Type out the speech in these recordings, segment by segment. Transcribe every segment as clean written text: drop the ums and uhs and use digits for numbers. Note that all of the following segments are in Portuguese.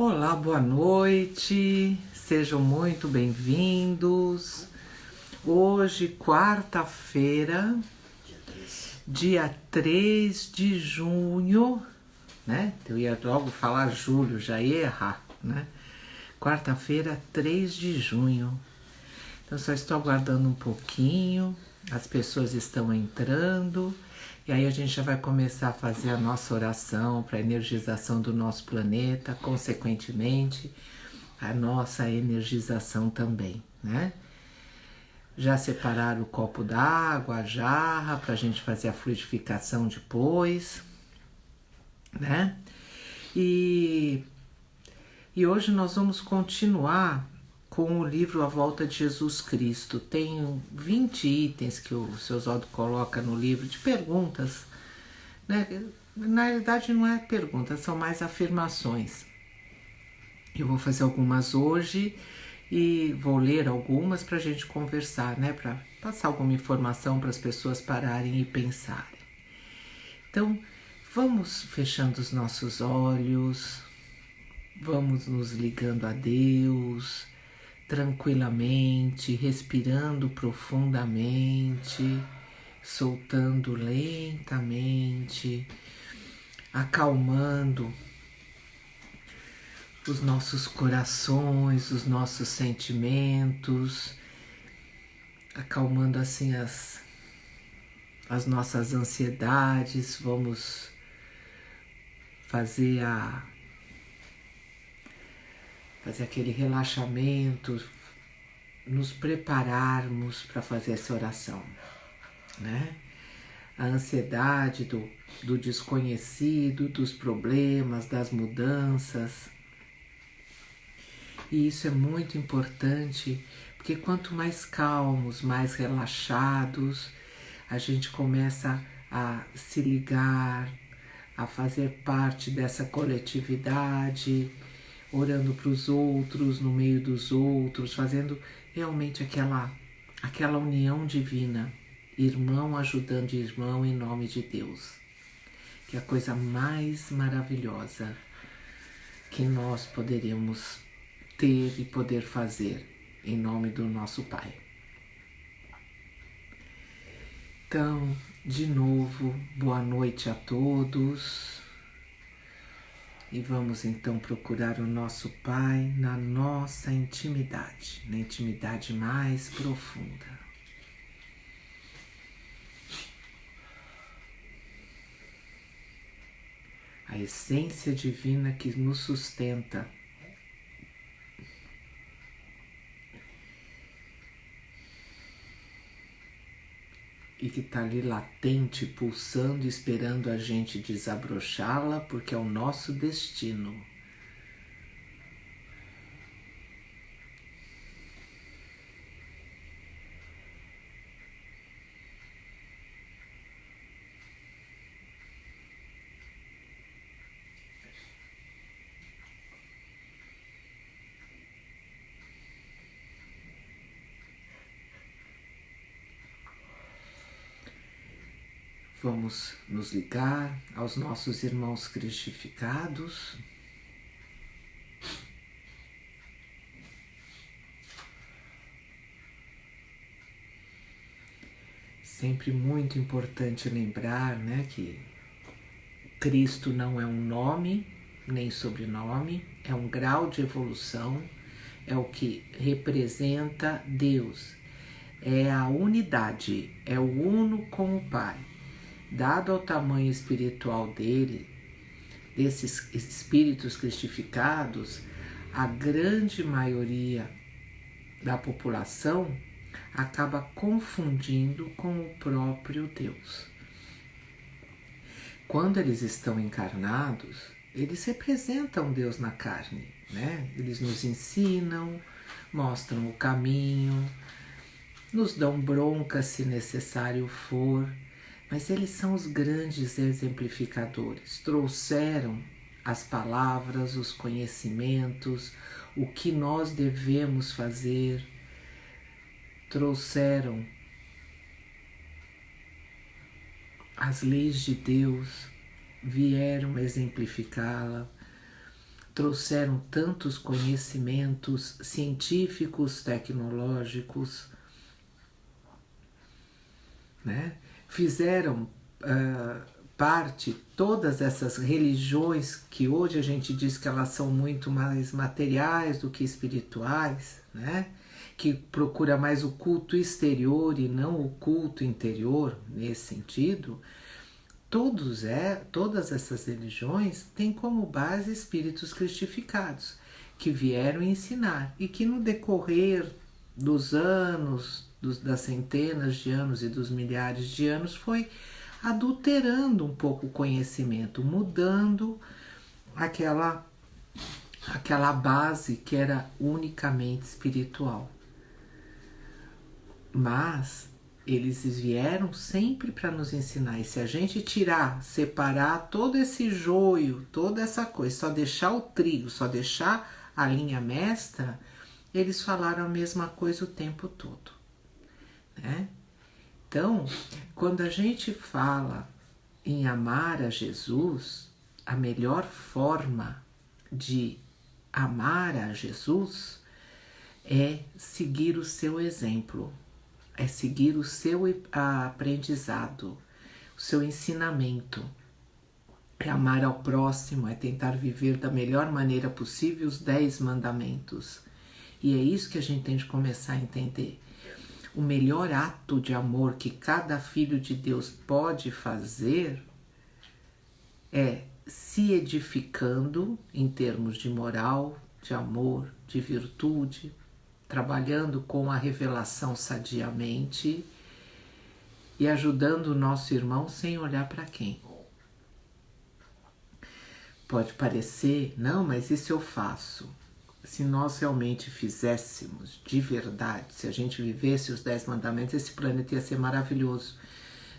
Olá, boa noite, sejam muito bem-vindos. Hoje, quarta-feira, dia 3 de junho, né? Eu ia logo falar julho, já ia errar, né? Quarta-feira, 3 de junho. Então, só estou aguardando um pouquinho, as pessoas estão entrando. E aí a gente já vai começar a fazer a nossa oração para a energização do nosso planeta, consequentemente, a nossa energização também, né? Já separaram o copo d'água, a jarra, para a gente fazer a fluidificação depois, né? E hoje nós vamos continuar com o livro A Volta de Jesus Cristo. Tem 20 itens que o seu Oswaldo coloca no livro de perguntas, né? Na realidade não é perguntas, são mais afirmações. Eu vou fazer algumas hoje e vou ler algumas para a gente conversar, né? Para passar alguma informação para as pessoas pararem e pensarem. Então, vamos fechando os nossos olhos, vamos nos ligando a Deus, tranquilamente, respirando profundamente, soltando lentamente, acalmando os nossos corações, os nossos sentimentos, acalmando assim as nossas ansiedades. Vamos fazer aquele relaxamento, nos prepararmos para fazer essa oração, né? A ansiedade do desconhecido, dos problemas, das mudanças. E isso é muito importante, porque quanto mais calmos, mais relaxados, a gente começa a se ligar, a fazer parte dessa coletividade, orando para os outros, no meio dos outros, fazendo realmente aquela união divina, irmão ajudando irmão em nome de Deus, que é a coisa mais maravilhosa que nós poderemos ter e poder fazer em nome do nosso Pai. Então, de novo, boa noite a todos. E vamos então procurar o nosso Pai na nossa intimidade, na intimidade mais profunda. A essência divina que nos sustenta. E que está ali latente, pulsando, esperando a gente desabrochá-la, porque é o nosso destino. Vamos nos ligar aos nossos irmãos cristificados. Sempre muito importante lembrar, né, que Cristo não é um nome, nem sobrenome, é um grau de evolução, é o que representa Deus, é a unidade, é o uno com o Pai. Dado ao tamanho espiritual dele, desses espíritos cristificados, a grande maioria da população acaba confundindo com o próprio Deus. Quando eles estão encarnados, eles representam Deus na carne, né? Eles nos ensinam, mostram o caminho, nos dão bronca se necessário for, mas eles são os grandes exemplificadores. Trouxeram as palavras, os conhecimentos, o que nós devemos fazer, trouxeram as leis de Deus, vieram exemplificá-la, trouxeram tantos conhecimentos científicos, tecnológicos, né? Fizeram parte, todas essas religiões que hoje a gente diz que elas são muito mais materiais do que espirituais, né? Que procura mais o culto exterior e não o culto interior, nesse sentido, todas essas religiões têm como base espíritos cristificados, que vieram ensinar e que no decorrer dos anos, das centenas de anos e dos milhares de anos foi adulterando um pouco o conhecimento, mudando aquela base que era unicamente espiritual. Mas eles vieram sempre para nos ensinar, e se a gente separar todo esse joio, toda essa coisa, só deixar o trigo, só deixar a linha mestra, eles falaram a mesma coisa o tempo todo, né? Então, quando a gente fala em amar a Jesus, a melhor forma de amar a Jesus é seguir o seu exemplo, é seguir o seu aprendizado, o seu ensinamento, é amar ao próximo, é tentar viver da melhor maneira possível os 10 mandamentos. E é isso que a gente tem de começar a entender. O melhor ato de amor que cada filho de Deus pode fazer é se edificando em termos de moral, de amor, de virtude, trabalhando com a revelação sadiamente e ajudando o nosso irmão sem olhar para quem. Pode parecer, não, mas isso eu faço. Se nós realmente fizéssemos de verdade, se a gente vivesse os 10 mandamentos, esse planeta ia ser maravilhoso.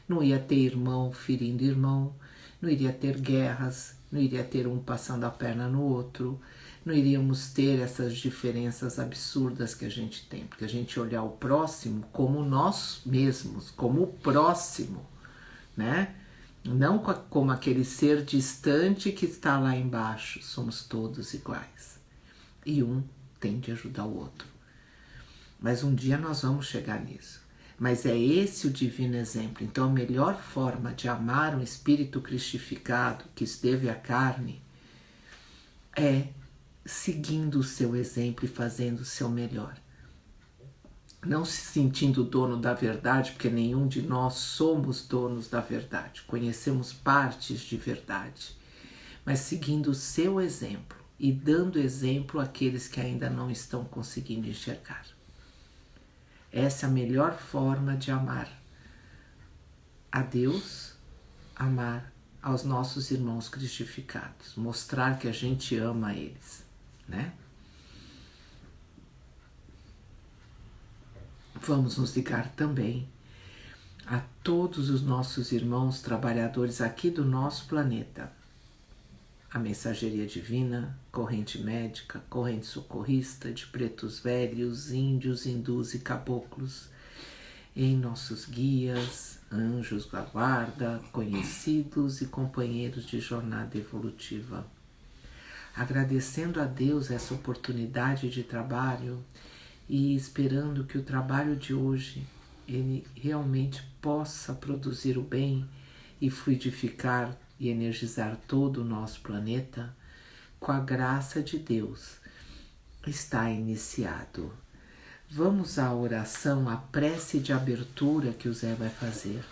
Não ia ter irmão ferindo irmão, não iria ter guerras, não iria ter um passando a perna no outro, não iríamos ter essas diferenças absurdas que a gente tem, porque a gente olhar o próximo como nós mesmos, como o próximo, né? Não como aquele ser distante que está lá embaixo, somos todos iguais. E um tem de ajudar o outro. Mas um dia nós vamos chegar nisso. Mas é esse o divino exemplo. Então a melhor forma de amar um espírito cristificado que esteve à carne é seguindo o seu exemplo e fazendo o seu melhor. Não se sentindo dono da verdade, porque nenhum de nós somos donos da verdade. Conhecemos partes de verdade. Mas seguindo o seu exemplo e dando exemplo àqueles que ainda não estão conseguindo enxergar. Essa é a melhor forma de amar a Deus, amar aos nossos irmãos cristificados, mostrar que a gente ama eles, né? Vamos nos ligar também a todos os nossos irmãos trabalhadores aqui do nosso planeta. A mensageria divina, corrente médica, corrente socorrista, de pretos velhos, índios, hindus e caboclos, em nossos guias, anjos da guarda, conhecidos e companheiros de jornada evolutiva. Agradecendo a Deus essa oportunidade de trabalho e esperando que o trabalho de hoje ele realmente possa produzir o bem e fluidificar e energizar todo o nosso planeta, com a graça de Deus, está iniciado. Vamos à oração, à prece de abertura que o Zé vai fazer.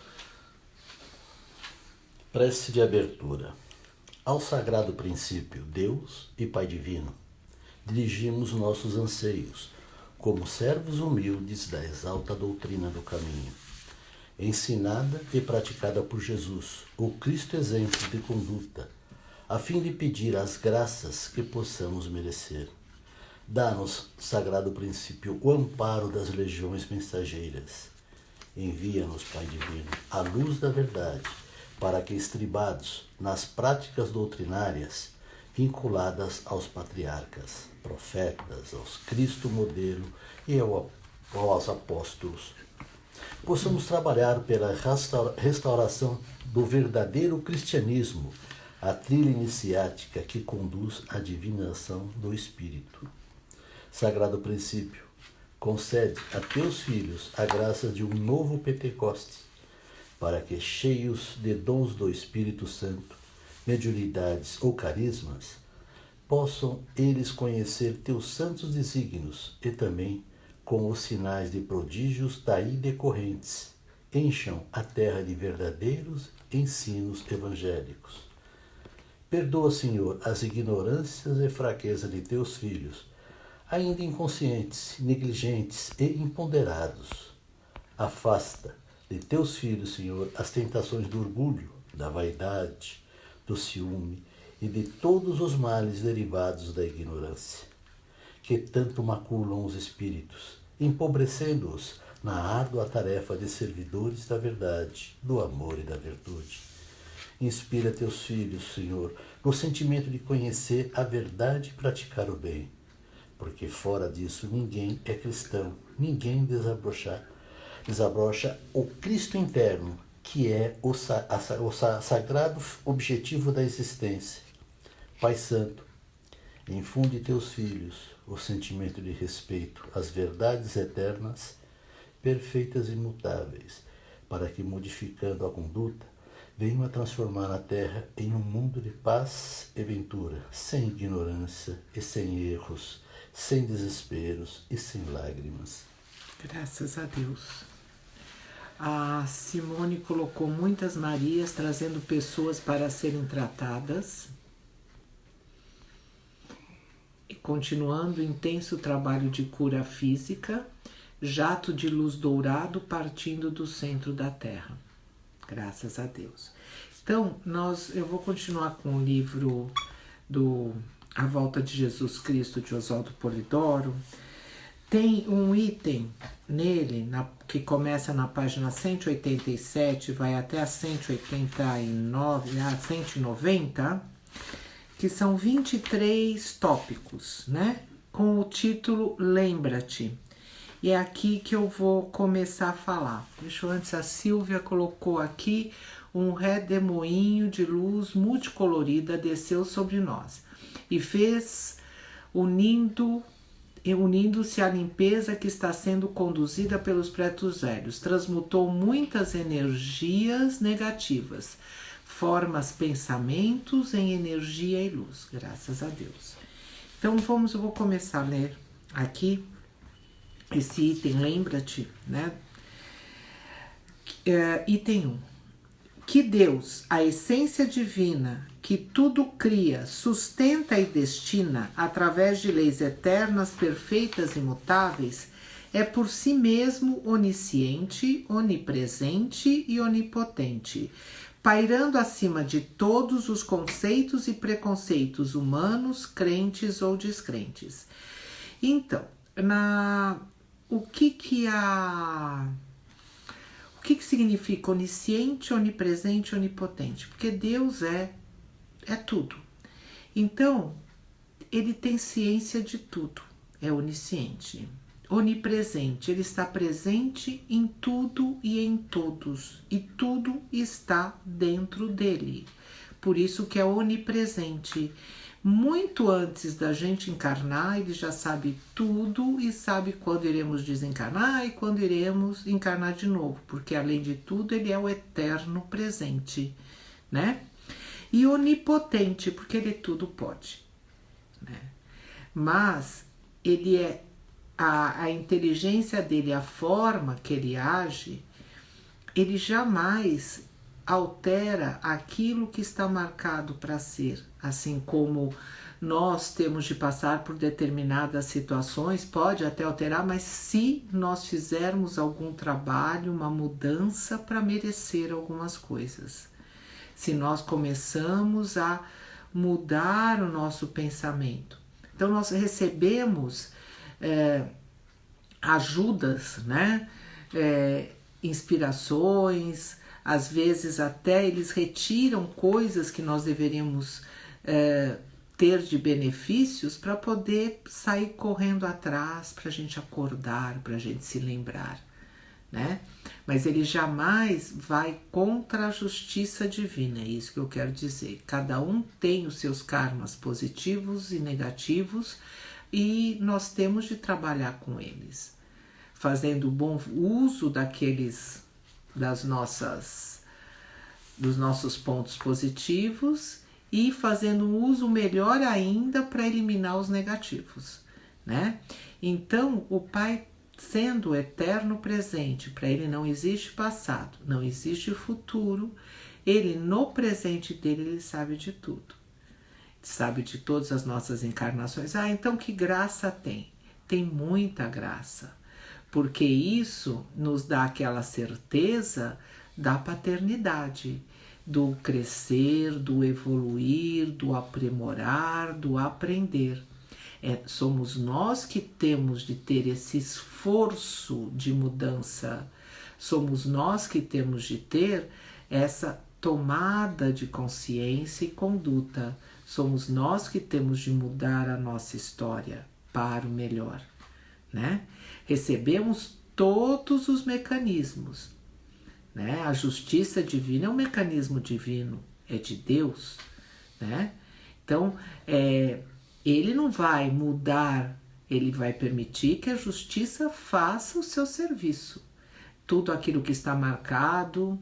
Prece de abertura. Ao sagrado princípio, Deus e Pai Divino, dirigimos nossos anseios, como servos humildes da exalta doutrina do caminho, ensinada e praticada por Jesus, o Cristo exemplo de conduta, a fim de pedir as graças que possamos merecer. Dá-nos, sagrado princípio, o amparo das legiões mensageiras. Envia-nos, Pai Divino, a luz da verdade, para que, estribados nas práticas doutrinárias, vinculadas aos patriarcas, profetas, aos Cristo modelo e aos apóstolos, possamos trabalhar pela restauração do verdadeiro cristianismo, a trilha iniciática que conduz à divinação do Espírito. Sagrado princípio, concede a teus filhos a graça de um novo Pentecostes, para que, cheios de dons do Espírito Santo, mediunidades ou carismas, possam eles conhecer teus santos desígnios e também, com os sinais de prodígios daí decorrentes, encham a terra de verdadeiros ensinos evangélicos. Perdoa, Senhor, as ignorâncias e fraquezas de teus filhos, ainda inconscientes, negligentes e imponderados. Afasta de teus filhos, Senhor, as tentações do orgulho, da vaidade, do ciúme e de todos os males derivados da ignorância, que tanto maculam os espíritos, empobrecendo-os na árdua tarefa de servidores da verdade, do amor e da virtude. Inspira teus filhos, Senhor, no sentimento de conhecer a verdade e praticar o bem, porque fora disso ninguém é cristão, ninguém desabrocha o Cristo interno, que é o sagrado objetivo da existência. Pai Santo, infunde teus filhos o sentimento de respeito às verdades eternas, perfeitas e imutáveis, para que, modificando a conduta, venham a transformar a terra em um mundo de paz e ventura, sem ignorância e sem erros, sem desesperos e sem lágrimas. Graças a Deus. A Simone colocou muitas Marias, trazendo pessoas para serem tratadas. E continuando o intenso trabalho de cura física, jato de luz dourado partindo do centro da Terra. Graças a Deus. Então, eu vou continuar com o livro do A Volta de Jesus Cristo, de Oswaldo Polidoro. Tem um item nele, que começa na página 187, vai até a 189, a 190, que são 23 tópicos, né? Com o título Lembra-te. E é aqui que eu vou começar a falar. Antes, a Silvia colocou aqui: um redemoinho de luz multicolorida desceu sobre nós e fez unindo-se à limpeza que está sendo conduzida pelos pretos velhos. Transmutou muitas energias negativas, formas pensamentos em energia e luz. Graças a Deus. Então eu vou começar a ler aqui esse item, lembra-te, né? Item 1. Que Deus, a essência divina, que tudo cria, sustenta e destina através de leis eternas, perfeitas e imutáveis, é por si mesmo onisciente, onipresente e onipotente, pairando acima de todos os conceitos e preconceitos humanos, crentes ou descrentes. Então, o que significa onisciente, onipresente e onipotente? Porque Deus é tudo. Então, ele tem ciência de tudo, é onisciente. Onipresente, ele está presente em tudo e em todos, e tudo está dentro dele. Por isso que é onipresente. Muito antes da gente encarnar, ele já sabe tudo e sabe quando iremos desencarnar e quando iremos encarnar de novo, porque além de tudo ele é o eterno presente, né? E onipotente, porque ele tudo pode, né? Mas ele é a inteligência dele, a forma que ele age, ele jamais altera aquilo que está marcado para ser. Assim como nós temos de passar por determinadas situações, pode até alterar, mas se nós fizermos algum trabalho, uma mudança para merecer algumas coisas. Se nós começamos a mudar o nosso pensamento. Então nós recebemos ajudas, né? Inspirações, às vezes até eles retiram coisas que nós deveríamos ter de benefícios para poder sair correndo atrás, para a gente acordar, para a gente se lembrar, né? mas ele jamais vai contra a justiça divina, é isso que eu quero dizer. Cada um tem os seus karmas positivos e negativos e nós temos de trabalhar com eles, fazendo bom uso dos nossos pontos positivos e fazendo um uso melhor ainda para eliminar os negativos, né? Então, o Pai, sendo o eterno presente, para ele não existe passado, não existe futuro, ele no presente dele, ele sabe de tudo. Sabe de todas as nossas encarnações. Então que graça tem? Tem muita graça, porque isso nos dá aquela certeza da paternidade, do crescer, do evoluir, do aprimorar, do aprender. Somos nós que temos de ter esse esforço de mudança, somos nós que temos de ter essa tomada de consciência e conduta, somos nós que temos de mudar a nossa história para o melhor, né? Recebemos todos os mecanismos, né? A justiça divina é um mecanismo divino, é de Deus, né? Então, ele não vai mudar, ele vai permitir que a justiça faça o seu serviço. Tudo aquilo que está marcado,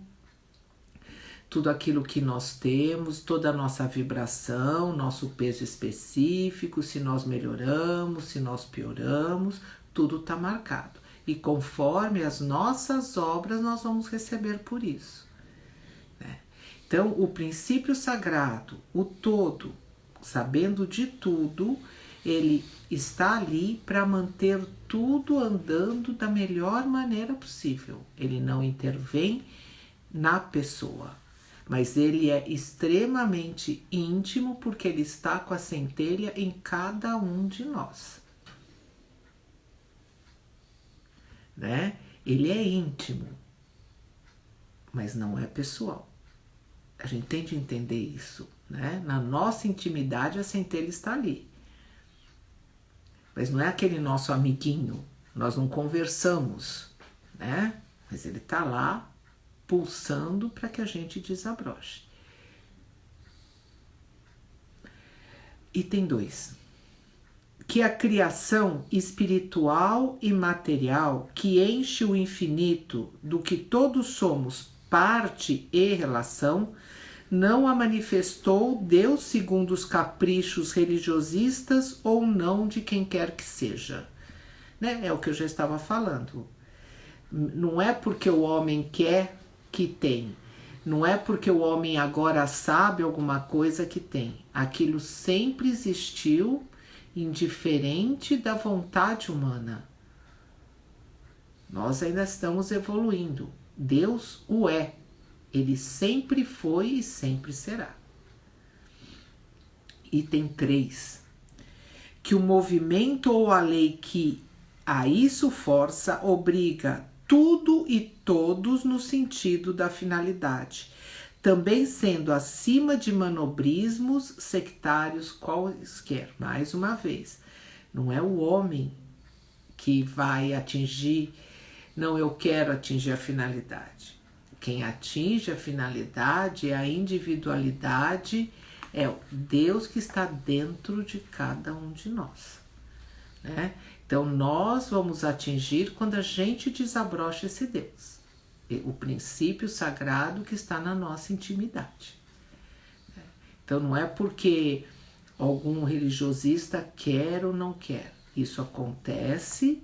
tudo aquilo que nós temos, toda a nossa vibração, nosso peso específico, se nós melhoramos, se nós pioramos, tudo está marcado. E conforme as nossas obras, nós vamos receber por isso, né? Então, o princípio sagrado, o todo, sabendo de tudo, ele está ali para manter tudo andando da melhor maneira possível. Ele não intervém na pessoa, mas ele é extremamente íntimo porque ele está com a centelha em cada um de nós, né? Ele é íntimo, mas não é pessoal. A gente tem de entender isso, né? Na nossa intimidade a centelha está ali, mas não é aquele nosso amiguinho, nós não conversamos, né? Mas ele está lá pulsando para que a gente desabroche. Item 2. Que a criação espiritual e material que enche o infinito do que todos somos parte e relação, não a manifestou Deus segundo os caprichos religiosistas ou não de quem quer que seja, né? É o que eu já estava falando. Não é porque o homem quer que tem, não é porque o homem agora sabe alguma coisa que tem. Aquilo sempre existiu, indiferente da vontade humana. Nós ainda estamos evoluindo. Deus o é. Ele sempre foi e sempre será. Item 3. Que o movimento ou a lei que a isso força obriga tudo e todos no sentido da finalidade, também sendo acima de manobrismos sectários quaisquer. Mais uma vez, não é o homem que vai atingir, não, eu quero atingir a finalidade. Quem atinge a finalidade é a individualidade, é o Deus que está dentro de cada um de nós, né? Então, nós vamos atingir quando a gente desabrocha esse Deus, o princípio sagrado que está na nossa intimidade. Então, não é porque algum religiosista quer ou não quer. Isso acontece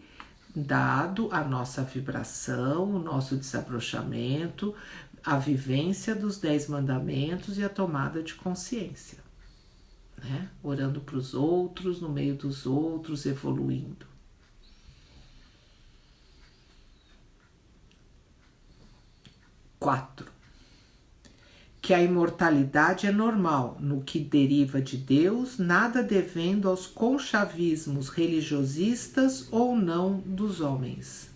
dado a nossa vibração, o nosso desabrochamento, a vivência dos 10 mandamentos e a tomada de consciência, né? Orando para os outros, no meio dos outros, evoluindo. 4. Que a imortalidade é normal, no que deriva de Deus, nada devendo aos conchavismos religiosistas ou não dos homens.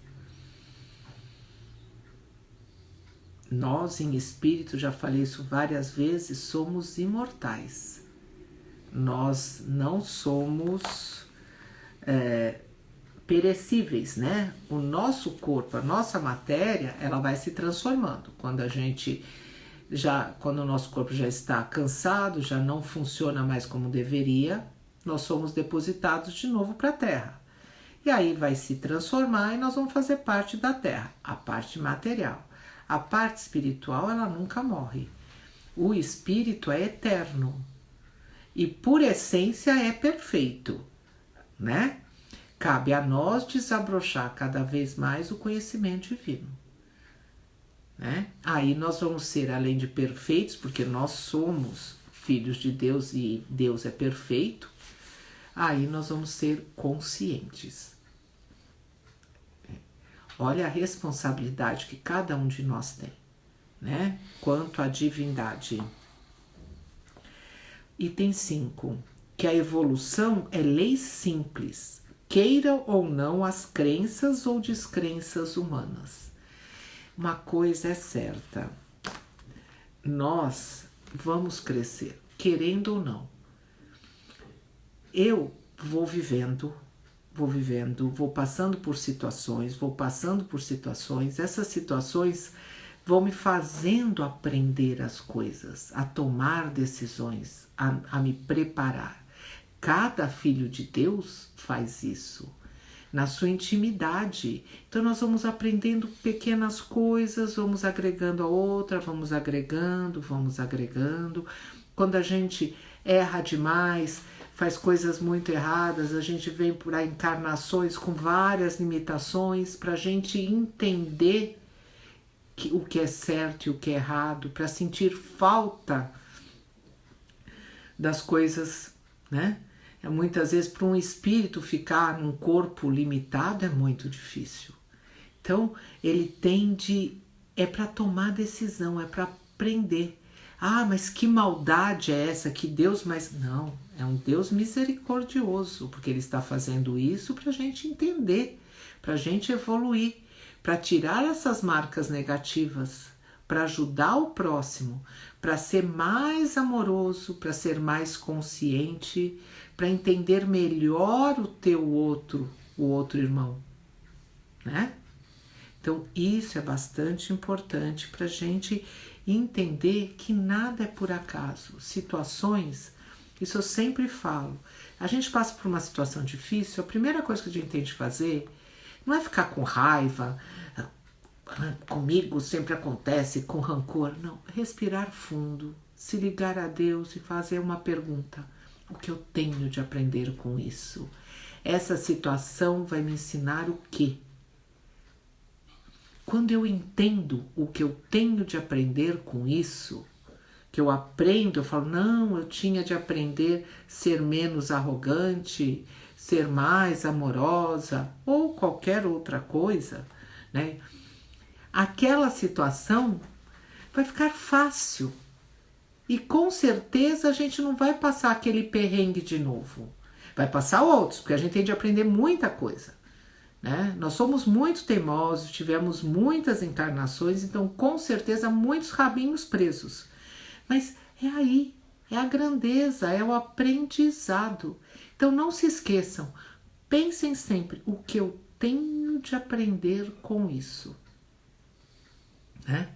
Nós, em espírito, já falei isso várias vezes, somos imortais. Nós não somos perecíveis, né? O nosso corpo, a nossa matéria, ela vai se transformando. Quando o nosso corpo já está cansado, já não funciona mais como deveria, nós somos depositados de novo para a Terra. E aí vai se transformar e nós vamos fazer parte da Terra, a parte material. A parte espiritual, ela nunca morre. O espírito é eterno e, por essência, é perfeito, né? Cabe a nós desabrochar cada vez mais o conhecimento divino, né? Aí nós vamos ser, além de perfeitos, porque nós somos filhos de Deus e Deus é perfeito, aí nós vamos ser conscientes. Olha a responsabilidade que cada um de nós tem, né? Quanto à divindade. Item 5. Que a evolução é lei simples, queira ou não as crenças ou descrenças humanas. Uma coisa é certa, nós vamos crescer, querendo ou não. Eu vou vivendo, vou passando por situações, essas situações vão me fazendo aprender as coisas, a tomar decisões, a me preparar. Cada filho de Deus faz isso, na sua intimidade. Então nós vamos aprendendo pequenas coisas, vamos agregando a outra, vamos agregando. Quando a gente erra demais, faz coisas muito erradas, a gente vem por aí encarnações com várias limitações para a gente entender o que é certo e o que é errado, para sentir falta das coisas, né? Muitas vezes para um espírito ficar num corpo limitado é muito difícil. Então ele é para tomar decisão, é para aprender. Ah, mas que maldade é essa? Que Deus, mas não, é um Deus misericordioso, porque Ele está fazendo isso para a gente entender, para a gente evoluir, para tirar essas marcas negativas, para ajudar o próximo, para ser mais amoroso, para ser mais consciente, para entender melhor o outro irmão, né? Então isso é bastante importante para a gente entender que nada é por acaso. Situações, isso eu sempre falo, a gente passa por uma situação difícil, a primeira coisa que a gente tem de fazer não é ficar com raiva, comigo sempre acontece, com rancor, não, respirar fundo, se ligar a Deus e fazer uma pergunta: o que eu tenho de aprender com isso? Essa situação vai me ensinar o quê? Quando eu entendo o que eu tenho de aprender com isso, que eu aprendo, eu falo, não, eu tinha de aprender a ser menos arrogante, ser mais amorosa, ou qualquer outra coisa, né? Aquela situação vai ficar fácil. E com certeza a gente não vai passar aquele perrengue de novo. Vai passar outros, porque a gente tem de aprender muita coisa, né? Nós somos muito teimosos, tivemos muitas encarnações, então com certeza muitos rabinhos presos. Mas é aí, é a grandeza, é o aprendizado. Então não se esqueçam, pensem sempre o que eu tenho de aprender com isso, né?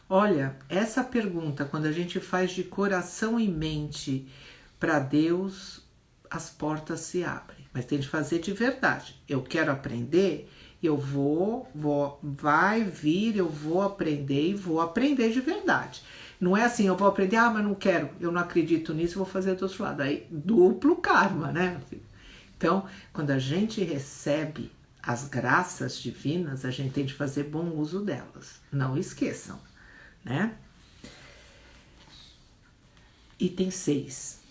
Olha, essa pergunta, quando a gente faz de coração e mente para Deus, as portas se abrem. Mas tem de fazer de verdade. Eu quero aprender, eu vai vir, eu vou aprender e vou aprender de verdade. Não é assim, eu vou aprender, mas não quero, eu não acredito nisso, vou fazer do outro lado. Aí, duplo karma, né? Então, quando a gente recebe as graças divinas, a gente tem de fazer bom uso delas. Não esqueçam, né? Item 6.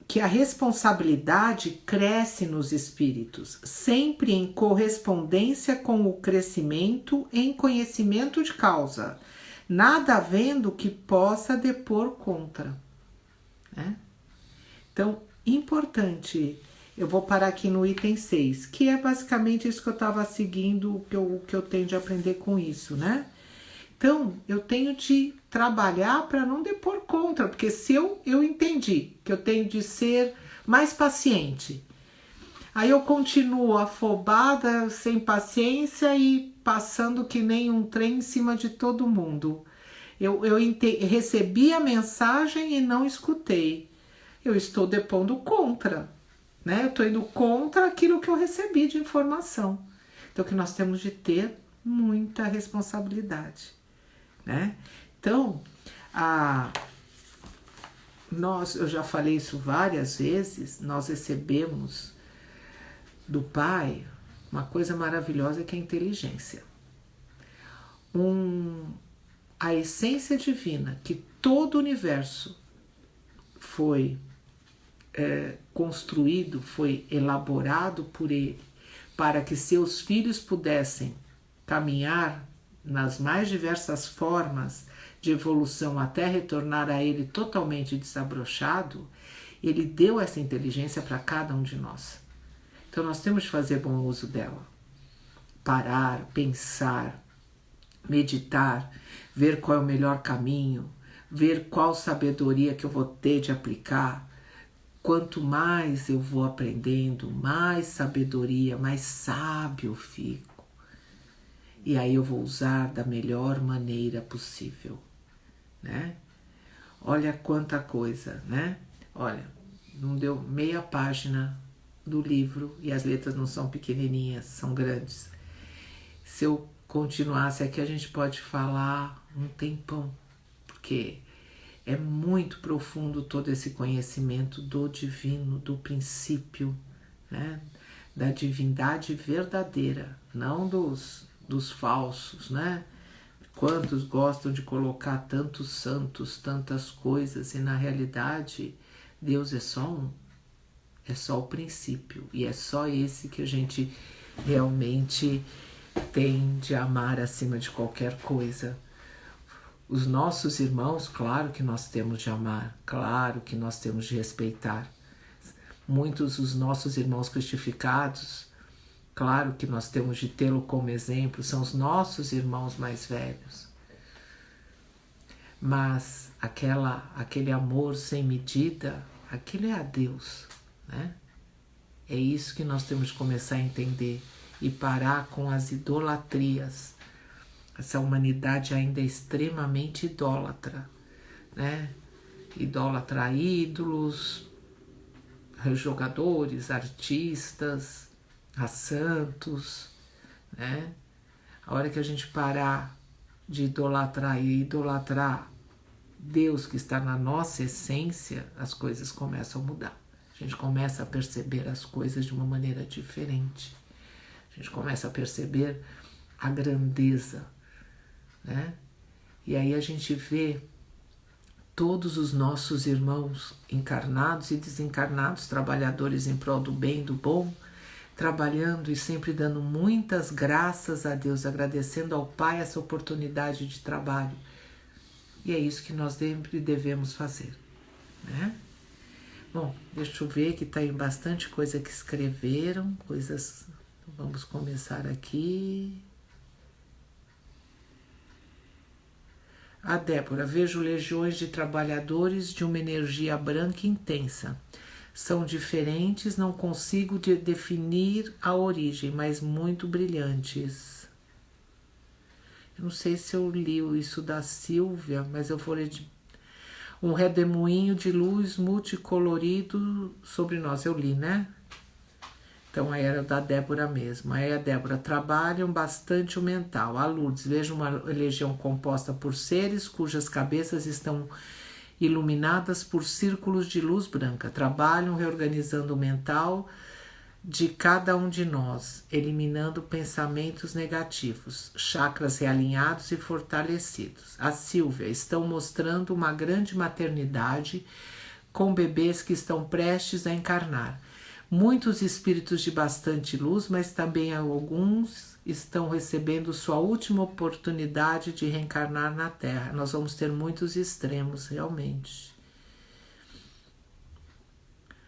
Que a responsabilidade cresce nos espíritos, sempre em correspondência com o crescimento em conhecimento de causa, nada havendo que possa depor contra, né? Então, importante, eu vou parar aqui no item 6, que é basicamente isso que eu estava seguindo, o que eu tenho de aprender com isso, né? Então, eu tenho de trabalhar para não depor contra, porque se eu entendi que eu tenho de ser mais paciente, Aí eu continuo afobada, sem paciência e passando que nem um trem em cima de todo mundo. Eu recebi a mensagem e não escutei. Eu estou depondo contra, né? Eu estou indo contra aquilo que eu recebi de informação. Então, que nós temos de ter muita responsabilidade, né? Então, eu já falei isso várias vezes, nós recebemos do Pai uma coisa maravilhosa que é a inteligência. A essência divina, que todo o universo foi construído, foi elaborado por ele, para que seus filhos pudessem caminhar nas mais diversas formas de evolução até retornar a ele totalmente desabrochado, ele deu essa inteligência para cada um de nós. Então nós temos de fazer bom uso dela. Parar, pensar, meditar, ver qual é o melhor caminho, ver qual sabedoria que eu vou ter de aplicar. Quanto mais eu vou aprendendo, mais sabedoria, mais sábio eu fico. E aí eu vou usar da melhor maneira possível, né? Olha quanta coisa, né? Olha, não deu meia página do livro e as letras não são pequenininhas, são grandes. Se eu continuasse aqui, a gente pode falar um tempão, porque é muito profundo todo esse conhecimento do divino, do princípio, né? Da divindade verdadeira, não dos falsos, né? Quantos gostam de colocar tantos santos, tantas coisas, e na realidade Deus é só um, é só o princípio, e é só esse que a gente realmente tem de amar acima de qualquer coisa. Os nossos irmãos, claro que nós temos de amar, claro que nós temos de respeitar. Muitos dos nossos irmãos crucificados, claro que nós temos de tê-lo como exemplo, são os nossos irmãos mais velhos. Mas aquele amor sem medida, aquilo é a Deus, né? É isso que nós temos de começar a entender e parar com as idolatrias. Essa humanidade ainda é extremamente idólatra, né? Idólatra a ídolos, a jogadores, artistas, a santos, né? A hora que a gente parar de idolatrar e idolatrar Deus que está na nossa essência, as coisas começam a mudar. A gente começa a perceber as coisas de uma maneira diferente. A gente começa a perceber a grandeza, né? E aí a gente vê todos os nossos irmãos encarnados e desencarnados, trabalhadores em prol do bem, do bom, trabalhando e sempre dando muitas graças a Deus, agradecendo ao Pai essa oportunidade de trabalho. E é isso que nós sempre devemos fazer, né? Bom, deixa eu ver que tá aí bastante coisa que escreveram, coisas... Vamos começar aqui. A Débora, vejo legiões de trabalhadores de uma energia branca intensa. São diferentes, não consigo definir a origem, mas muito brilhantes. Eu não sei se eu li isso da Silvia, mas eu vou ler um redemoinho de luz multicolorido sobre nós. Eu li, né? Então aí era da Débora mesmo. Aí a Débora, trabalham bastante o mental. A Lourdes, vejo uma legião composta por seres cujas cabeças estão iluminadas por círculos de luz branca. Trabalham reorganizando o mental de cada um de nós, eliminando pensamentos negativos, chakras realinhados e fortalecidos. A Silvia, estão mostrando uma grande maternidade com bebês que estão prestes a encarnar. Muitos espíritos de bastante luz, mas também alguns estão recebendo sua última oportunidade de reencarnar na Terra. Nós vamos ter muitos extremos, realmente.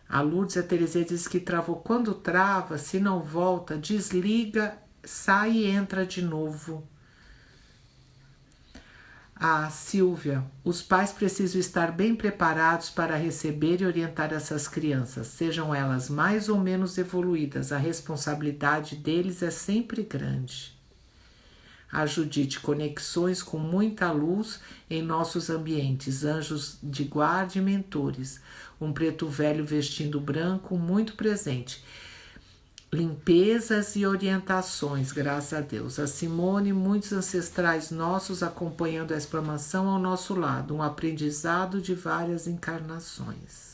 A Lourdes, a Teresia diz que travou. Quando trava, se não volta, desliga, sai e entra de novo. A Silvia, os pais precisam estar bem preparados para receber e orientar essas crianças, sejam elas mais ou menos evoluídas, a responsabilidade deles é sempre grande. A Judite, conexões com muita luz em nossos ambientes, anjos de guarda e mentores, um preto velho vestindo branco muito presente. Limpezas e orientações, graças a Deus. A Simone, muitos ancestrais nossos acompanhando a explanação ao nosso lado, um aprendizado de várias encarnações.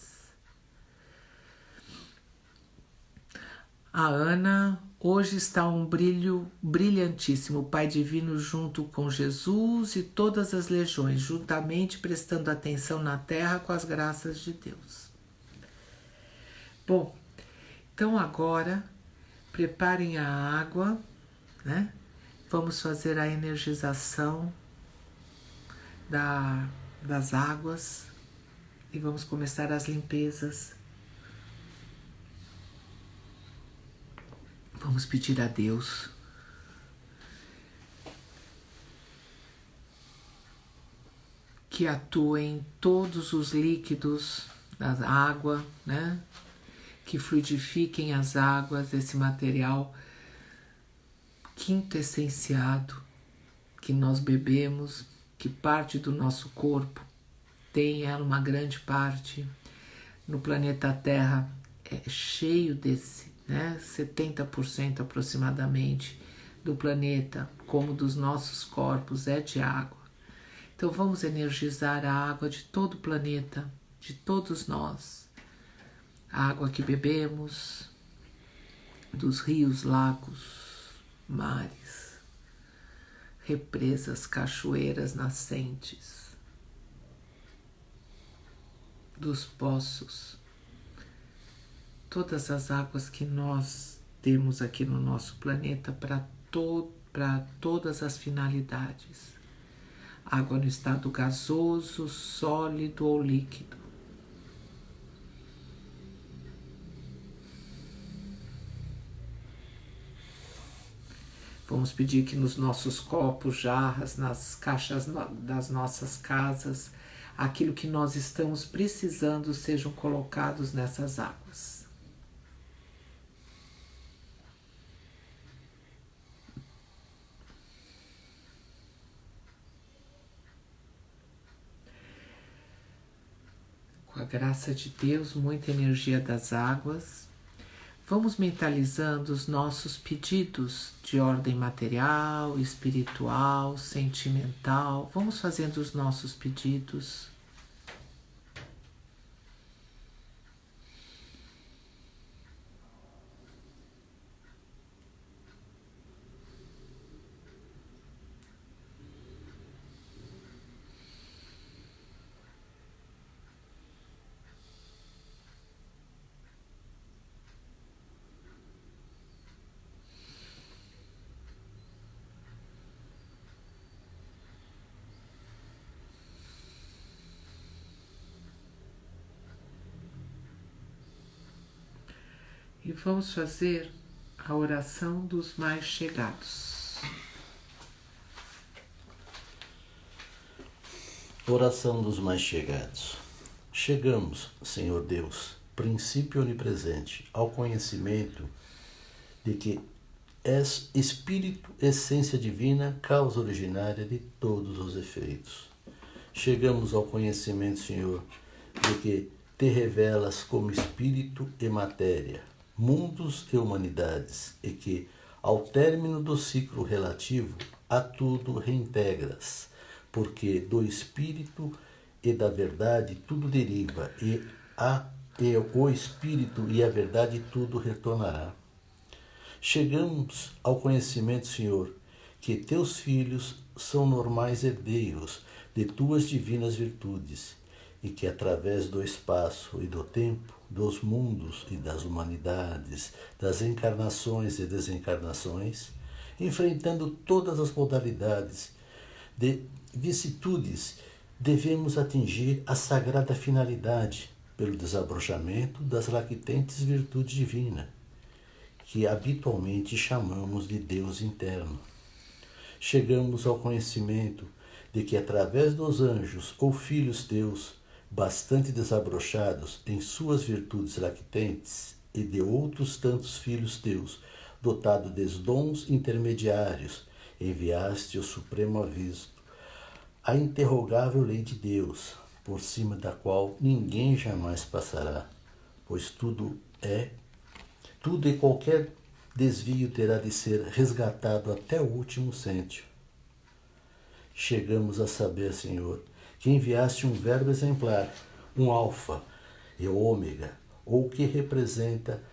A Ana, hoje está um brilho brilhantíssimo, o Pai Divino junto com Jesus e todas as legiões, juntamente prestando atenção na terra com as graças de Deus. Bom, então agora preparem a água, né? Vamos fazer a energização das águas e vamos começar as limpezas. Vamos pedir a Deus que atue em todos os líquidos da água, né? Que fluidifiquem as águas, esse material quintessenciado que nós bebemos, que parte do nosso corpo, tem ela uma grande parte. No planeta Terra é cheio desse, né? 70% aproximadamente do planeta, como dos nossos corpos, é de água. Então vamos energizar a água de todo o planeta, de todos nós. A água que bebemos, dos rios, lagos, mares, represas, cachoeiras, nascentes, dos poços, todas as águas que nós temos aqui no nosso planeta para todas as finalidades. Água no estado gasoso, sólido ou líquido. Vamos pedir que nos nossos copos, jarras, nas caixas das nossas casas, aquilo que nós estamos precisando sejam colocados nessas águas. Com a graça de Deus, muita energia das águas, vamos mentalizando os nossos pedidos de ordem material, espiritual, sentimental. Vamos fazendo os nossos pedidos. E vamos fazer a oração dos mais chegados. Oração dos mais chegados. Chegamos, Senhor Deus, princípio onipresente, ao conhecimento de que és Espírito, essência divina, causa originária de todos os efeitos. Chegamos ao conhecimento, Senhor, de que te revelas como Espírito e matéria, mundos e humanidades, e que, ao término do ciclo relativo, a tudo reintegras, porque do Espírito e da verdade tudo deriva, e o Espírito e a verdade tudo retornará. Chegamos ao conhecimento, Senhor, que teus filhos são normais herdeiros de tuas divinas virtudes, e que através do espaço e do tempo, dos mundos e das humanidades, das encarnações e desencarnações, enfrentando todas as modalidades de vicissitudes, devemos atingir a sagrada finalidade pelo desabrochamento das lactentes virtudes divinas, que habitualmente chamamos de Deus interno. Chegamos ao conhecimento de que através dos anjos ou filhos teus, bastante desabrochados em suas virtudes lactentes, e de outros tantos filhos teus, dotado de dons intermediários, enviaste o supremo aviso, a interrogável lei de Deus, por cima da qual ninguém jamais passará, pois tudo e qualquer desvio terá de ser resgatado até o último cêntimo. Chegamos a saber, Senhor, que enviaste um verbo exemplar, um alfa e ômega, ou que representa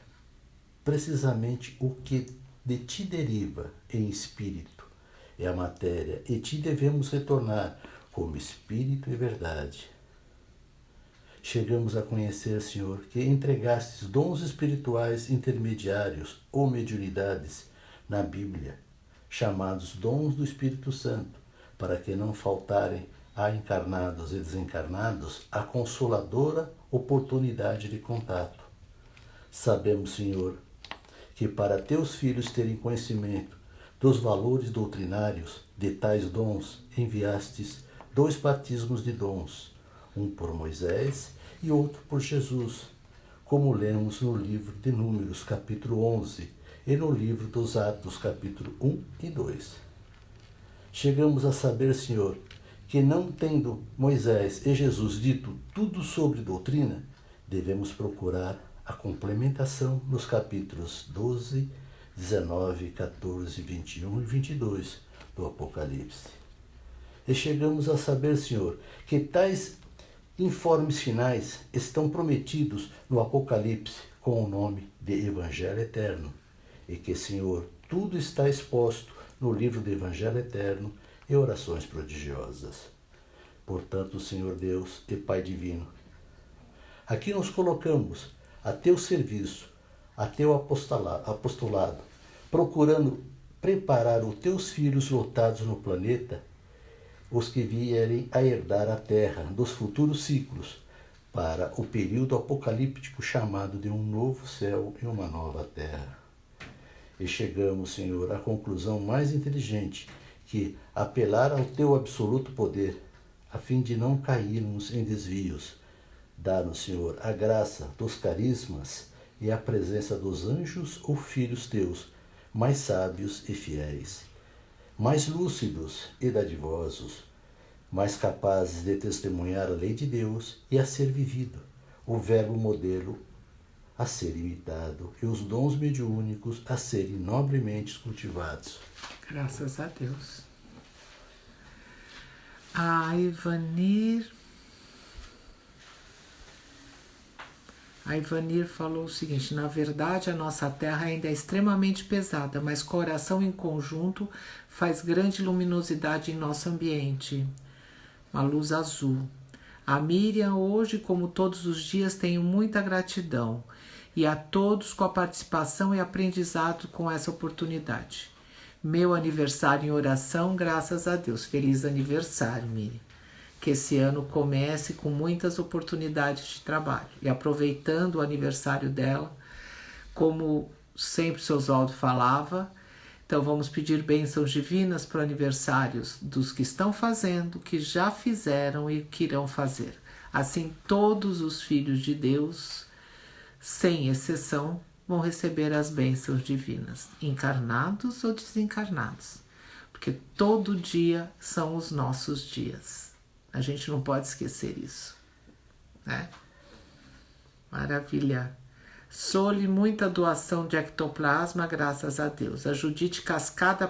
precisamente o que de ti deriva em espírito, é a matéria, e ti devemos retornar como espírito e verdade. Chegamos a conhecer, Senhor, que entregastes dons espirituais intermediários ou mediunidades na Bíblia, chamados dons do Espírito Santo, para que não faltarem a encarnados e desencarnados a consoladora oportunidade de contato. Sabemos, Senhor, que para teus filhos terem conhecimento dos valores doutrinários de tais dons, enviastes 2 batismos de dons, um por Moisés e outro por Jesus, como lemos no livro de Números, capítulo 11, e no livro dos Atos, capítulo 1 e 2. Chegamos a saber, Senhor, que não tendo Moisés e Jesus dito tudo sobre doutrina, devemos procurar a complementação nos capítulos 12, 19, 14, 21 e 22 do Apocalipse. E chegamos a saber, Senhor, que tais informes finais estão prometidos no Apocalipse com o nome de Evangelho Eterno, e que, Senhor, tudo está exposto no livro do Evangelho Eterno e orações prodigiosas. Portanto, Senhor Deus e Pai Divino, aqui nos colocamos a teu serviço, a teu apostolado, procurando preparar os teus filhos lotados no planeta, os que vierem a herdar a terra dos futuros ciclos, para o período apocalíptico chamado de um novo céu e uma nova terra. E chegamos, Senhor, à conclusão mais inteligente, que apelar ao teu absoluto poder, a fim de não cairmos em desvios. Dá-nos, Senhor, a graça dos carismas e a presença dos anjos ou filhos teus, mais sábios e fiéis, mais lúcidos e dadivosos, mais capazes de testemunhar a lei de Deus e a ser vivido, o verbo modelo a ser imitado e os dons mediúnicos a serem nobremente cultivados. Graças a Deus. A Ivanir falou o seguinte: na verdade, a nossa Terra ainda é extremamente pesada, mas coração em conjunto faz grande luminosidade em nosso ambiente. Uma luz azul. A Miriam, hoje, como todos os dias, tenho muita gratidão. E a todos com a participação e aprendizado com essa oportunidade. Meu aniversário em oração, graças a Deus. Feliz aniversário, Miriam. Que esse ano comece com muitas oportunidades de trabalho. E aproveitando o aniversário dela, como sempre o seu Oswaldo falava, então vamos pedir bênçãos divinas para o aniversário dos que estão fazendo, que já fizeram e que irão fazer. Assim, todos os filhos de Deus, sem exceção, vão receber as bênçãos divinas, encarnados ou desencarnados, porque todo dia são os nossos dias. A gente não pode esquecer isso, né? Maravilha. Sou-lhe muita doação de ectoplasma, graças a Deus. A Judite Cascada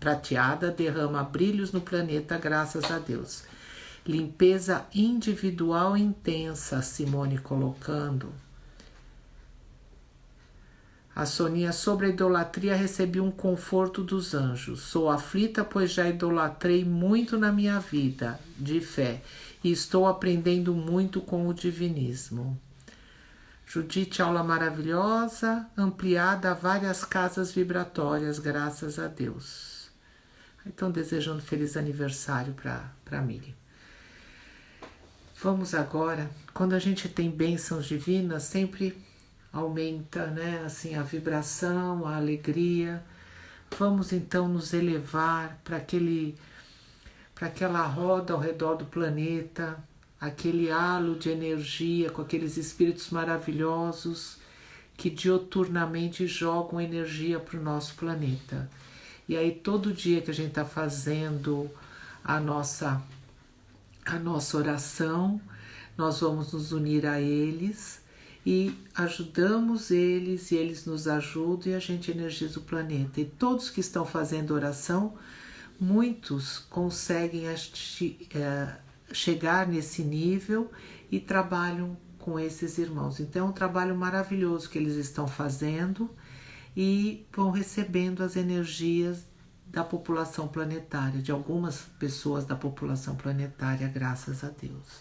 Prateada derrama brilhos no planeta, graças a Deus. Limpeza individual intensa, Simone colocando. A Soninha, sobre a idolatria, recebi um conforto dos anjos. Sou aflita, pois já idolatrei muito na minha vida de fé e estou aprendendo muito com o divinismo. Judite, aula maravilhosa, ampliada a várias casas vibratórias, graças a Deus. Então, desejando feliz aniversário para Miriam. Vamos agora, quando a gente tem bênçãos divinas, sempre aumenta, né, assim, a vibração, a alegria. Vamos então nos elevar para para aquela roda ao redor do planeta, aquele halo de energia com aqueles espíritos maravilhosos que dioturnamente jogam energia para o nosso planeta. E aí todo dia que a gente está fazendo a nossa oração, nós vamos nos unir a eles e ajudamos eles e eles nos ajudam e a gente energiza o planeta. E todos que estão fazendo oração, muitos conseguem chegar nesse nível e trabalham com esses irmãos. Então é um trabalho maravilhoso que eles estão fazendo e vão recebendo as energias da população planetária, de algumas pessoas da população planetária, graças a Deus.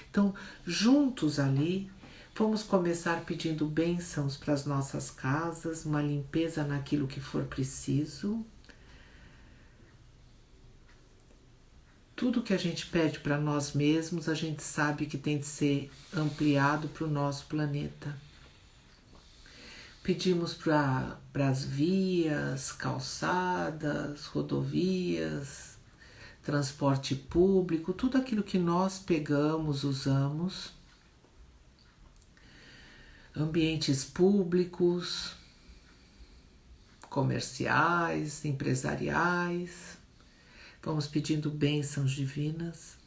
Então, juntos ali, vamos começar pedindo bênçãos para as nossas casas, uma limpeza naquilo que for preciso. Tudo que a gente pede para nós mesmos, a gente sabe que tem de ser ampliado para o nosso planeta. Pedimos para as vias, calçadas, rodovias, transporte público, tudo aquilo que nós pegamos, usamos, ambientes públicos, comerciais, empresariais. Vamos pedindo bênçãos divinas,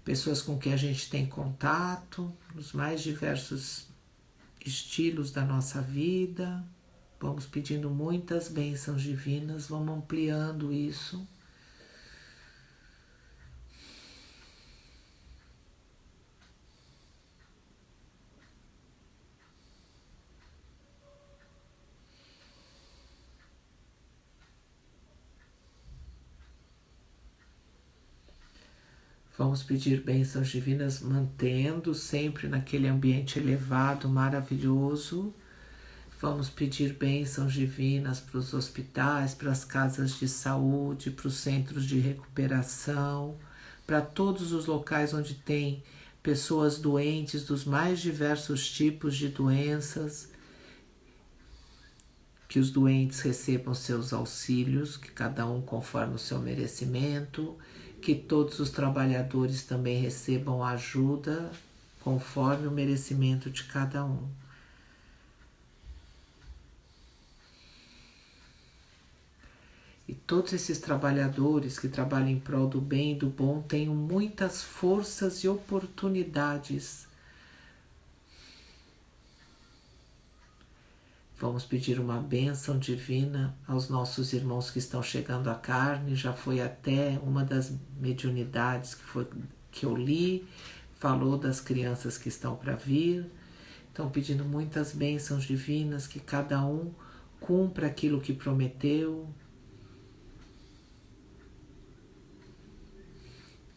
pessoas com quem a gente tem contato, nos mais diversos estilos da nossa vida. Vamos pedindo muitas bênçãos divinas, vamos ampliando isso. Vamos pedir bênçãos divinas, mantendo sempre naquele ambiente elevado, maravilhoso. Vamos pedir bênçãos divinas para os hospitais, para as casas de saúde, para os centros de recuperação, para todos os locais onde tem pessoas doentes dos mais diversos tipos de doenças. Que os doentes recebam seus auxílios, que cada um conforme o seu merecimento. Que todos os trabalhadores também recebam ajuda conforme o merecimento de cada um. E todos esses trabalhadores que trabalham em prol do bem e do bom tenham muitas forças e oportunidades. Vamos pedir uma bênção divina aos nossos irmãos que estão chegando à carne. Já foi até uma das mediunidades que eu li, falou das crianças que estão para vir. Estão pedindo muitas bênçãos divinas, que cada um cumpra aquilo que prometeu,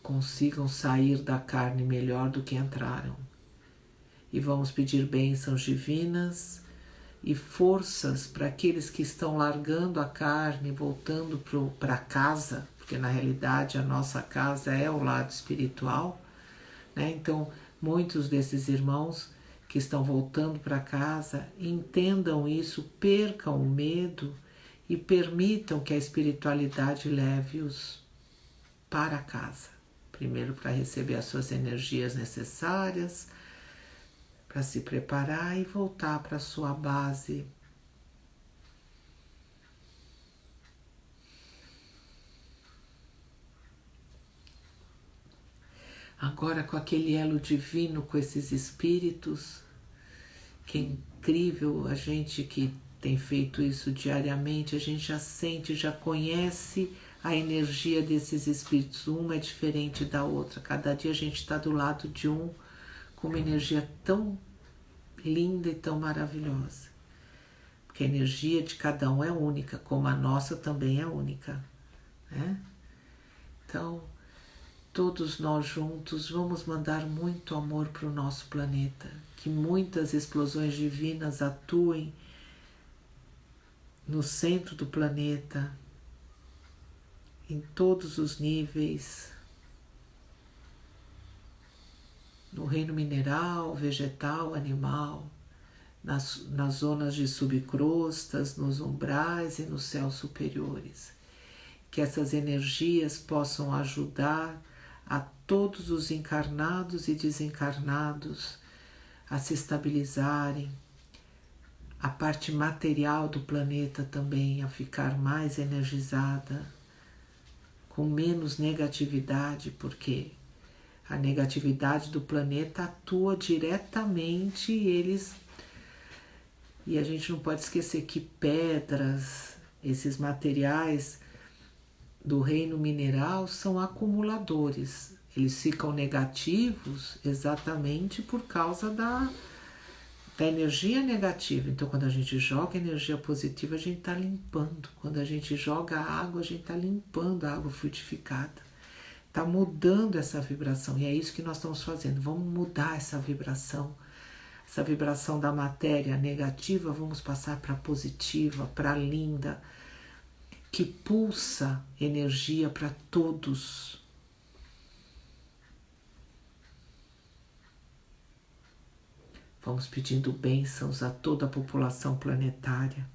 consigam sair da carne melhor do que entraram. E vamos pedir bênçãos divinas e forças para aqueles que estão largando a carne, voltando para casa, porque na realidade a nossa casa é o lado espiritual, né? Então, muitos desses irmãos que estão voltando para casa, entendam isso, percam o medo e permitam que a espiritualidade leve-os para casa. Primeiro para receber as suas energias necessárias, para se preparar e voltar para a sua base. Agora com aquele elo divino, com esses espíritos, que é incrível, a gente que tem feito isso diariamente, a gente já sente, já conhece a energia desses espíritos. Uma é diferente da outra, cada dia a gente está do lado de um, com uma energia tão linda e tão maravilhosa. Porque a energia de cada um é única, como a nossa também é única, né? Então, todos nós juntos vamos mandar muito amor para o nosso planeta, que muitas explosões divinas atuem no centro do planeta, em todos os níveis, no reino mineral, vegetal, animal, nas zonas de subcrostas, nos umbrais e nos céus superiores. que essas energias possam ajudar a todos os encarnados e desencarnados a se estabilizarem, a parte material do planeta também a ficar mais energizada, com menos negatividade, porque a negatividade do planeta atua diretamente e a gente não pode esquecer que pedras, esses materiais do reino mineral são acumuladores. Eles ficam negativos exatamente por causa da energia negativa. Então, quando a gente joga energia positiva, a gente está limpando. Quando a gente joga água, a gente está limpando a água frutificada. Está mudando essa vibração. E é isso que nós estamos fazendo. Vamos mudar essa vibração. Essa vibração da matéria negativa, vamos passar para a positiva, para a linda, que pulsa energia para todos. Vamos pedindo bênçãos a toda a população planetária.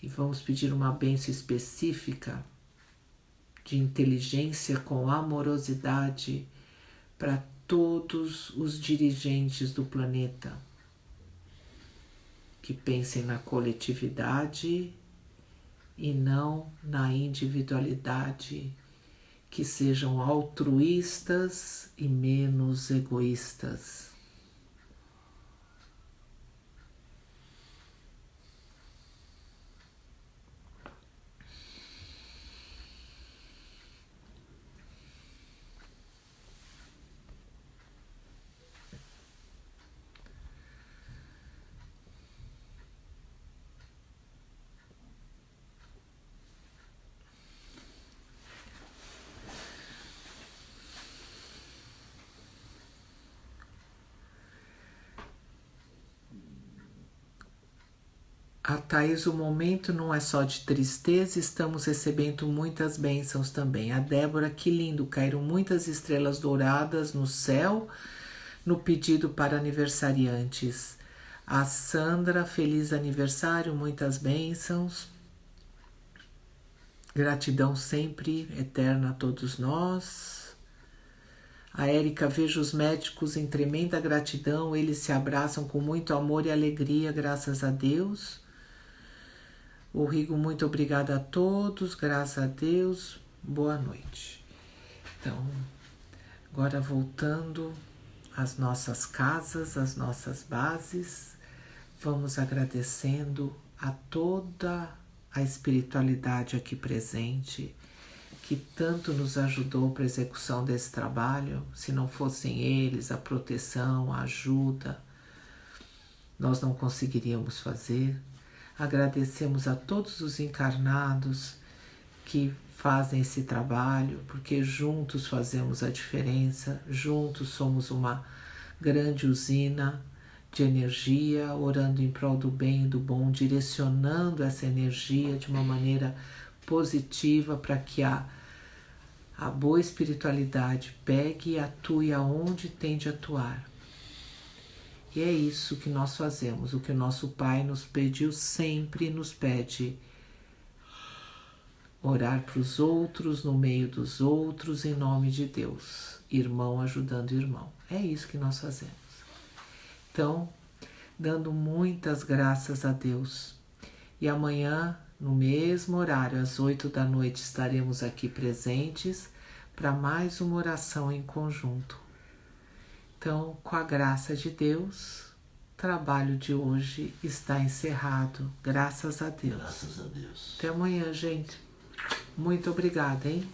E vamos pedir uma bênção específica de inteligência com amorosidade para todos os dirigentes do planeta, que pensem na coletividade e não na individualidade, que sejam altruístas e menos egoístas. A Thaís, o momento não é só de tristeza, estamos recebendo muitas bênçãos também. A Débora, que lindo, caíram muitas estrelas douradas no céu no pedido para aniversariantes. A Sandra, feliz aniversário, muitas bênçãos. Gratidão sempre eterna a todos nós. A Érica, vejo os médicos em tremenda gratidão, eles se abraçam com muito amor e alegria, graças a Deus. O Rigo, muito obrigada a todos, graças a Deus, boa noite. Então, agora voltando às nossas casas, às nossas bases, vamos agradecendo a toda a espiritualidade aqui presente, que tanto nos ajudou para a execução desse trabalho. Se não fossem eles, a proteção, a ajuda, nós não conseguiríamos fazer. Agradecemos a todos os encarnados que fazem esse trabalho, porque juntos fazemos a diferença, juntos somos uma grande usina de energia, orando em prol do bem e do bom, direcionando essa energia de uma maneira positiva para que a boa espiritualidade pegue e atue aonde tem de atuar. E é isso que nós fazemos, o que o nosso Pai nos pediu sempre, nos pede orar para os outros, no meio dos outros, em nome de Deus, irmão ajudando irmão. É isso que nós fazemos. Então, dando muitas graças a Deus. E amanhã, no mesmo horário, às 8 da noite, estaremos aqui presentes para mais uma oração em conjunto. Então, com a graça de Deus, o trabalho de hoje está encerrado. Graças a Deus. Graças a Deus. Até amanhã, gente. Muito obrigada, hein?